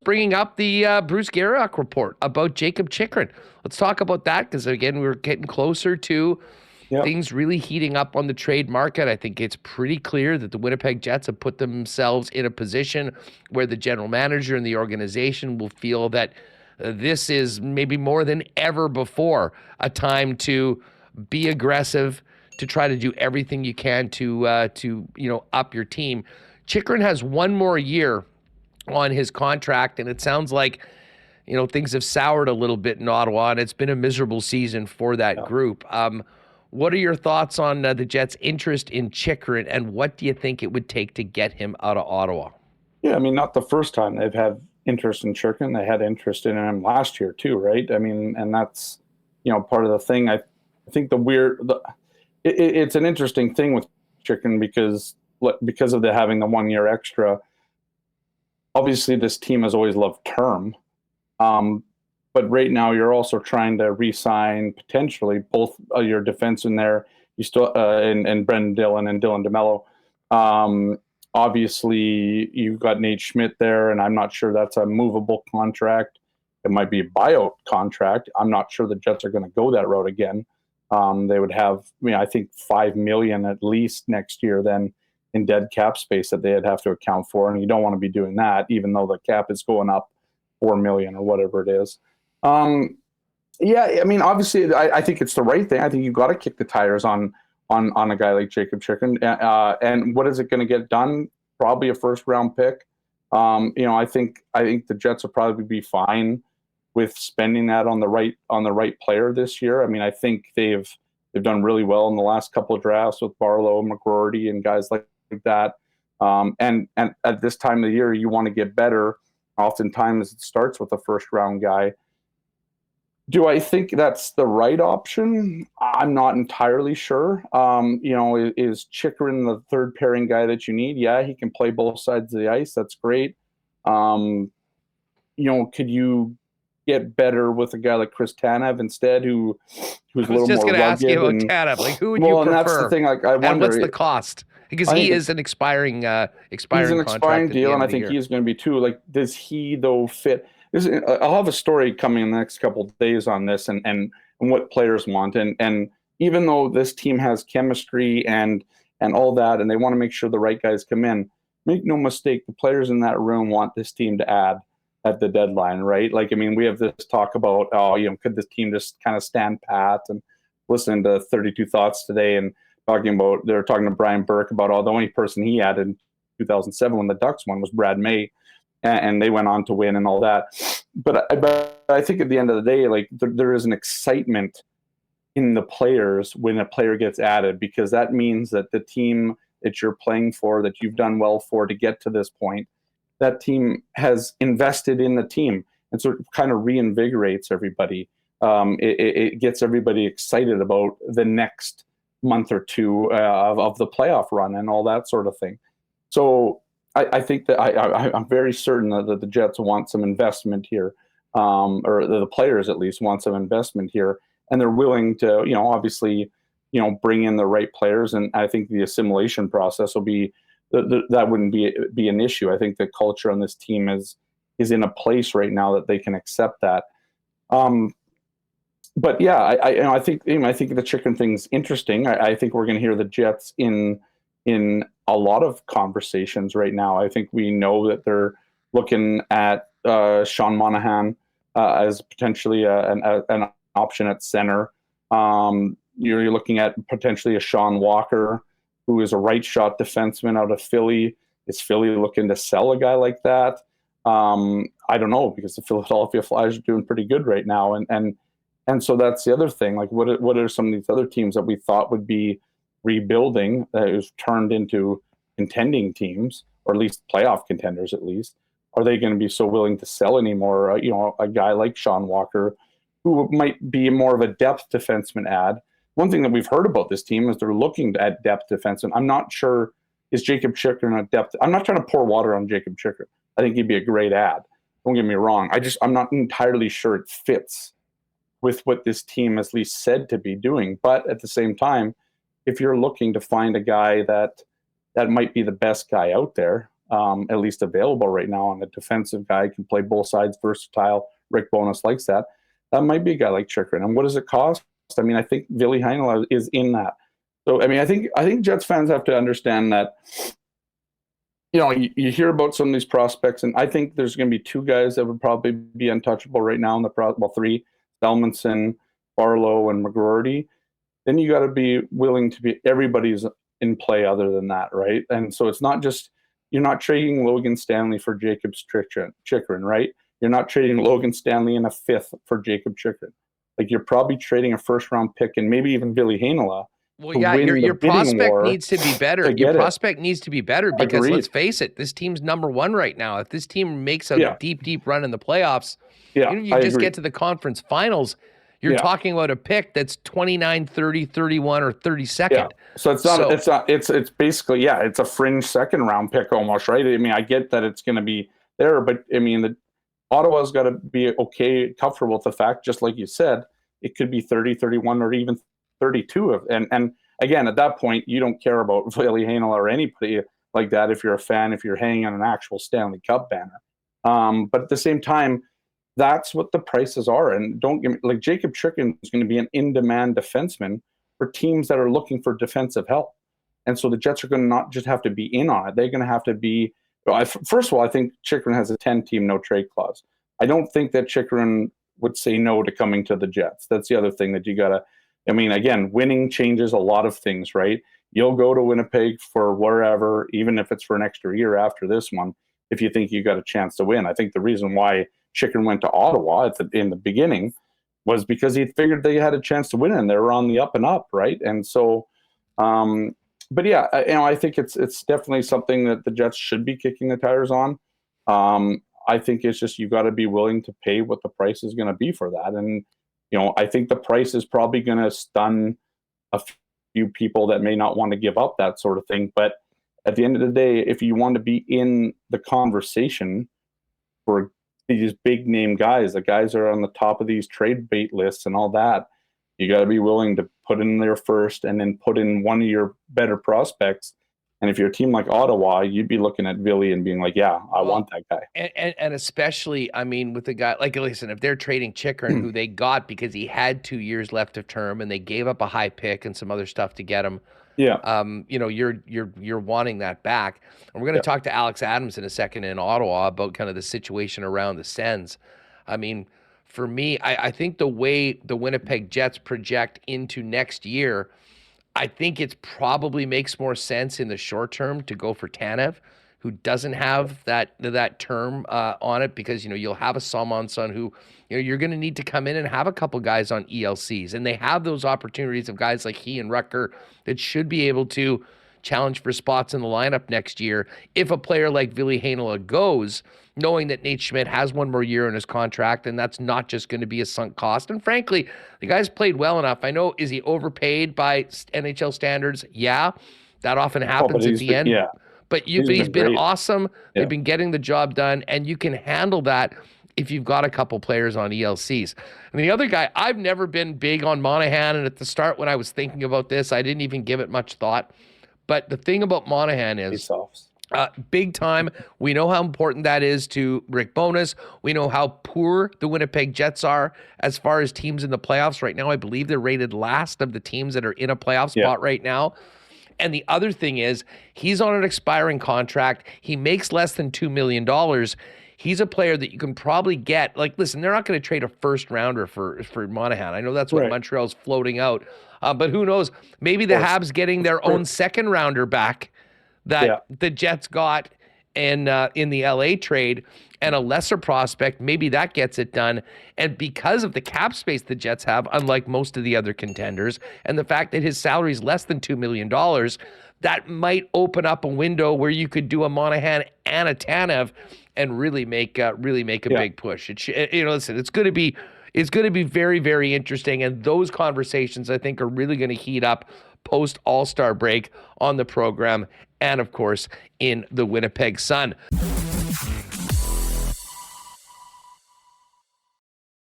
bringing up the Bruce Garrioch report about Jakob Chychrun. Let's talk about that because, again, we're getting closer to things really heating up on the trade market. I think it's pretty clear that the Winnipeg Jets have put themselves in a position where the general manager and the organization will feel that this is maybe more than ever before a time to be aggressive, to try to do everything you can to up your team. Chychrun has one more year on his contract, and it sounds like things have soured a little bit in Ottawa, and it's been a miserable season for that group. What are your thoughts on the Jets' interest in Chychrun, and what do you think it would take to get him out of Ottawa? Yeah, I mean, not the first time they've had interest in Chychrun. They had interest in him last year too, right? I mean, and that's part of the thing. I think it's an interesting thing with Chychrun because of having the 1 year extra. Obviously, this team has always loved term. But right now, you're also trying to re-sign potentially both your defensemen there. You still and Brendan Dillon and Dylan DeMello. Obviously, you've got Nate Schmidt there, and I'm not sure that's a movable contract. It might be a buyout contract. I'm not sure the Jets are going to go that route again. They would have, I think $5 million at least next year then in dead cap space that they'd have to account for, and you don't want to be doing that, even though the cap is going up $4 million or whatever it is. Yeah, I mean, obviously, I think it's the right thing. I think you've got to kick the tires on a guy like Jakob Chychrun. And what is it going to get done? Probably a first round pick. I think the Jets will probably be fine with spending that on the right player this year. I mean, I think they've done really well in the last couple of drafts with Barlow, McGroarty, and guys like that. And at this time of the year, you want to get better. Oftentimes, it starts with a first round guy. Do I think that's the right option? I'm not entirely sure. Is Chychrun the third pairing guy that you need? Yeah, he can play both sides of the ice. That's great. Could you get better with a guy like Chris Tanev instead, who's a little more rugged? I was just going to ask you about Tanev. Like, who would you prefer? And that's the thing. Like, I wonder, and what's the cost? Because he is an expiring contract deal, and I think he's going to be too. Like, does he though fit? I'll have a story coming in the next couple of days on this and what players want. And even though this team has chemistry and all that, and they want to make sure the right guys come in, make no mistake, the players in that room want this team to add at the deadline, right? Like, I mean, we have this talk about, could this team just kind of stand pat? And listening to 32 Thoughts today and they're talking to Brian Burke about, the only person he added in 2007 when the Ducks won was Brad May. And they went on to win and all that. But I think at the end of the day, like there is an excitement in the players when a player gets added, because that means that the team that you're playing for, that you've done well for to get to this point, that team has invested in the team. And so it kind of reinvigorates everybody. It gets everybody excited about the next month or two of the playoff run and all that sort of thing. So I think that I'm very certain that the Jets want some investment here, or the players at least want some investment here, and they're willing to, obviously, bring in the right players. And I think the assimilation process will be that wouldn't be an issue. I think the culture on this team is in a place right now that they can accept that. But yeah, I think the Chychrun thing's interesting. I think we're going to hear the Jets in a lot of conversations right now. I think we know that they're looking at Sean Monahan as potentially an option at center. You're looking at potentially a Sean Walker, who is a right shot defenseman out of Philly. Is Philly looking to sell a guy like that? I don't know, because the Philadelphia Flyers are doing pretty good right now, and so that's the other thing. Like, what are some of these other teams that we thought would be rebuilding that is turned into contending teams, or at least playoff contenders at least? Are they going to be so willing to sell anymore? A guy like Sean Walker, who might be more of a depth defenseman add. One thing that we've heard about this team is they're looking at depth defenseman. I'm not sure, is Jakob Chychrun a depth? I'm not trying to pour water on Jakob Chychrun. I think he'd be a great add. Don't get me wrong. I'm not entirely sure it fits with what this team is at least said to be doing. But at the same time, if you're looking to find a guy that might be the best guy out there, at least available right now on the defensive guy, can play both sides, versatile. Rick Bowness likes that. That might be a guy like Chychrun. And what does it cost? I mean, I think Ville Heinola is in that. So, I mean, I think Jets fans have to understand that, you know, you hear about some of these prospects, and I think there's going to be two guys that would probably be untouchable right now in the three, Selmanson, Barlow, and McGroarty. Then you got to be willing to be, everybody's in play other than that, right? And so it's not just, you're not trading Logan Stanley for Jakob Chychrun, right? You're not trading Logan Stanley in a fifth for Jakob Chychrun. Like, you're probably trading a first-round pick and maybe even Ville Heinola. Well, yeah, your prospect needs to be better. Your prospect needs to be better because Agreed. Let's face it, this team's number one right now. If this team makes a deep run in the playoffs, even if you just get to the conference finals, you're talking about a pick that's 29, 30, 31, or 32nd. Yeah. So it's basically, it's a fringe second round pick almost, right? I mean, I get that it's going to be there, but I mean, Ottawa's got to be comfortable with the fact, just like you said, it could be 30, 31, or even 32. And again, at that point, you don't care about Ville Heinola or anybody like that if you're a fan, if you're hanging on an actual Stanley Cup banner. But at the same time, that's what the prices are. And don't get me, like, Jakob Chychrun is going to be an in-demand defenseman for teams that are looking for defensive help. And so the Jets are going to not just have to be in on it. They're going to have to be, first of all, I think Chychrun has a 10-team no-trade clause. I don't think that Chychrun would say no to coming to the Jets. That's the other thing that you got to, I mean, again, winning changes a lot of things, right? You'll go to Winnipeg for wherever, even if it's for an extra year after this one, if you think you got a chance to win. I think the reason why Chychrun went to Ottawa in the beginning was because he figured they had a chance to win and they were on the up and up, right? And so, but yeah, I think it's definitely something that the Jets should be kicking the tires on. I think it's just, you got to be willing to pay what the price is going to be for that. And, I think the price is probably going to stun a few people that may not want to give up that sort of thing. But at the end of the day, if you want to be in the conversation for these big name guys, the guys that are on the top of these trade bait lists and all that, you got to be willing to put in there first and then put in one of your better prospects. And if you're a team like Ottawa, you'd be looking at Ville and being like, yeah, I want that guy. And especially, I mean, with the guy, like, listen, if they're trading Chychrun, who they got because he had 2 years left of term and they gave up a high pick and some other stuff to get him, you're wanting that back. And we're going to talk to Alex Adams in a second in Ottawa about kind of the situation around the Sens. I mean, for me, I think the way the Winnipeg Jets project into next year, I think it probably makes more sense in the short term to go for Tanev, who doesn't have that term on it, because you'll have a Salmonson who you're going to need to come in and have a couple guys on ELCs, and they have those opportunities of guys like he and Rucker that should be able to challenge for spots in the lineup next year if a player like Ville Heinola goes, knowing that Nate Schmidt has one more year in his contract, and that's not just going to be a sunk cost. And frankly, the guy's played well enough. I know, is he overpaid by NHL standards? Yeah, that often happens at the end. Yeah. But he's been awesome. Yeah. They've been getting the job done, and you can handle that if you've got a couple players on ELCs. And the other guy, I've never been big on Monahan, and at the start when I was thinking about this, I didn't even give it much thought. But the thing about Monahan is big time. We know how important that is to Rick Bowness. We know how poor the Winnipeg Jets are as far as teams in the playoffs. Right now, I believe they're rated last of the teams that are in a playoff spot right now. And the other thing is, he's on an expiring contract. He makes less than $2 million. He's a player that you can probably get. Like, listen, they're not going to trade a first rounder for Monahan. I know that's what Montreal's floating out. But who knows? Maybe the Habs getting their own second rounder back that the Jets got in the LA trade, and a lesser prospect, maybe that gets it done. And because of the cap space the Jets have, unlike most of the other contenders, and the fact that his salary is less than $2 million, that might open up a window where you could do a Monahan and a Tanev and really make a big push. Listen, it's going to be very, very interesting, and those conversations, I think, are really going to heat up post All-Star break on the program and, of course, in the Winnipeg Sun.